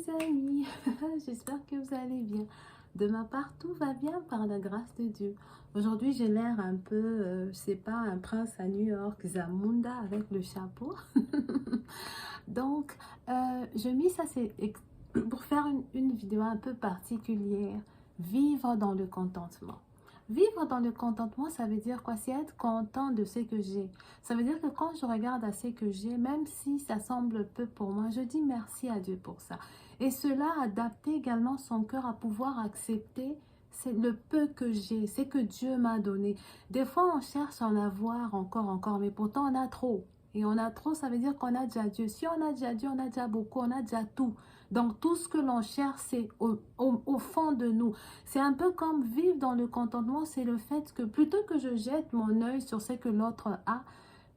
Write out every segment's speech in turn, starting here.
amis, j'espère que vous allez bien. De ma part, tout va bien par la grâce de Dieu. Aujourd'hui, j'ai l'air un peu, je sais pas, un prince à New York, Zamunda avec le chapeau. Donc, je mis ça c'est pour faire une vidéo un peu particulière. Vivre dans le contentement. Vivre dans le contentement, ça veut dire quoi? C'est être content de ce que j'ai. Ça veut dire que quand je regarde à ce que j'ai, même si ça semble peu pour moi, je dis merci à Dieu pour ça. Et cela, adapter également son cœur à pouvoir accepter c'est le peu que j'ai, c'est que Dieu m'a donné. Des fois, on cherche à en avoir encore, mais pourtant on a trop. Et on a trop, ça veut dire qu'on a déjà Dieu. Si on a déjà Dieu, on a déjà beaucoup, on a déjà tout. Donc tout ce que l'on cherche, c'est au fond de nous. C'est un peu comme vivre dans le contentement, c'est le fait que plutôt que je jette mon œil sur ce que l'autre a,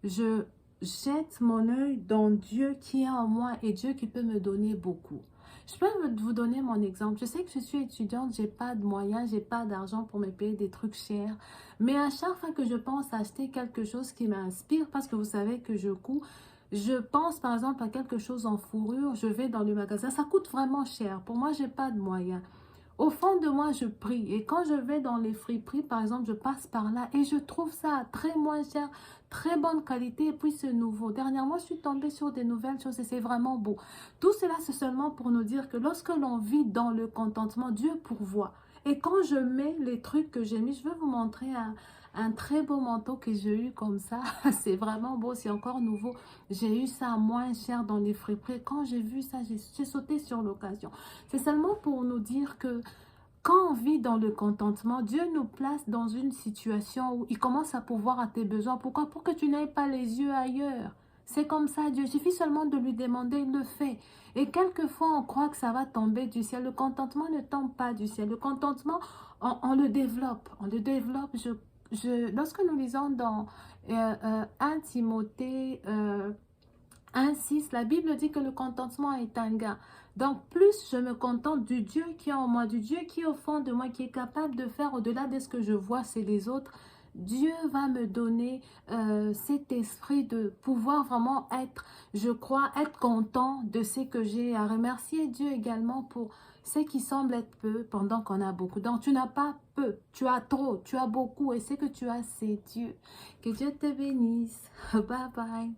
je jette mon œil dans Dieu qui est en moi et Dieu qui peut me donner beaucoup. Je peux vous donner mon exemple. Je sais que je suis étudiante, j'ai pas de moyens, j'ai pas d'argent pour me payer des trucs chers. Mais à chaque fois que je pense acheter quelque chose qui m'inspire, parce que vous savez que je couds, je pense par exemple à quelque chose en fourrure, je vais dans le magasin, ça coûte vraiment cher. Pour moi, j'ai pas de moyens. Au fond de moi, je prie. Et quand je vais dans les friperies, par exemple, je passe par là et je trouve ça très moins cher, très bonne qualité et puis c'est nouveau. Dernièrement, je suis tombée sur des nouvelles choses et c'est vraiment beau. Tout cela, c'est seulement pour nous dire que lorsque l'on vit dans le contentement, Dieu pourvoit. Et quand je mets les trucs que j'ai mis, je vais vous montrer un très beau manteau que j'ai eu comme ça. C'est vraiment beau, c'est encore nouveau. J'ai eu ça moins cher dans les friperies. Quand j'ai vu ça, j'ai sauté sur l'occasion. C'est seulement pour nous dire que quand on vit dans le contentement, Dieu nous place dans une situation où il commence à pourvoir à tes besoins. Pourquoi? Pour que tu n'aies pas les yeux ailleurs. C'est comme ça, Dieu. Il suffit seulement de lui demander, il le fait. Et quelquefois, on croit que ça va tomber du ciel. Le contentement ne tombe pas du ciel. Le contentement, on le développe. On le développe. Lorsque nous lisons dans 1 Timothée 1,6, la Bible dit que le contentement est un gain. Donc, plus je me contente du Dieu qui est en moi, du Dieu qui est au fond de moi, qui est capable de faire au-delà de ce que je vois chez les autres, Dieu va me donner cet esprit de pouvoir vraiment être, je crois, être content de ce que j'ai, à remercier Dieu également pour ce qui semble être peu pendant qu'on a beaucoup. Donc, tu n'as pas peu, tu as trop, tu as beaucoup et ce que tu as, c'est Dieu. Que Dieu te bénisse. Bye bye.